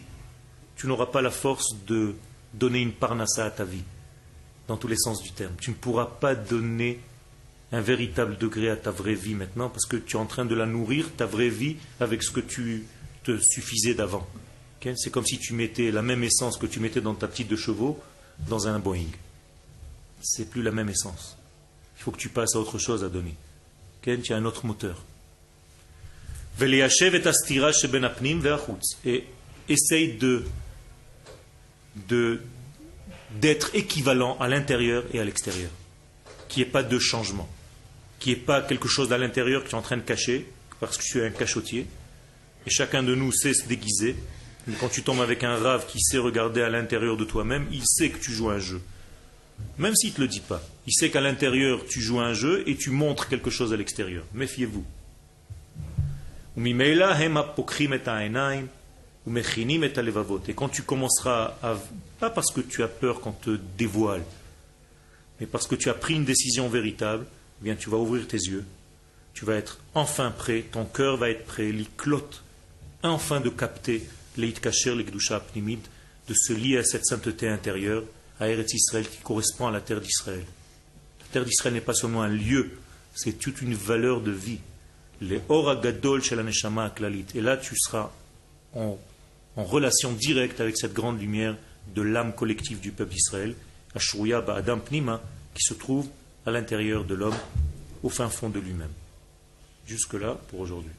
tu n'auras pas la force de donner une parnassa à ta vie, dans tous les sens du terme. Tu ne pourras pas donner un véritable degré à ta vraie vie maintenant, parce que tu es en train de la nourrir, ta vraie vie, avec ce que tu te suffisais d'avant. Okay? C'est comme si tu mettais la même essence que tu mettais dans ta petite de chevaux dans un Boeing. C'est plus la même essence. Il faut que tu passes à autre chose à donner. Okay? Tu as un autre moteur. Et essaye d'être équivalent à l'intérieur et à l'extérieur. Qu'il n'y ait pas de changement. Qu'il n'y ait pas quelque chose à l'intérieur que tu es en train de cacher, parce que tu es un cachotier. Et chacun de nous sait se déguiser. Mais quand tu tombes avec un rave qui sait regarder à l'intérieur de toi-même, il sait que tu joues un jeu. Même s'il ne te le dit pas. Il sait qu'à l'intérieur, tu joues un jeu et tu montres quelque chose à l'extérieur. Méfiez-vous. Et quand tu commenceras à... Pas parce que tu as peur qu'on te dévoile, mais parce que tu as pris une décision véritable, eh bien tu vas ouvrir tes yeux, tu vas être enfin prêt, ton cœur va être prêt, l'iklot, enfin de capter l'itkacher, l'ikdusha pnimid, de se lier à cette sainteté intérieure, à Eretz Israël qui correspond à la terre d'Israël. La terre d'Israël n'est pas seulement un lieu, c'est toute une valeur de vie. Les Or Gadol shel Haneshama Aklalit. Et là tu seras en relation directe avec cette grande lumière de l'âme collective du peuple d'Israël, Ashruya Ba'adam Pnima, qui se trouve à l'intérieur de l'homme, au fin fond de lui-même. Jusque-là pour aujourd'hui.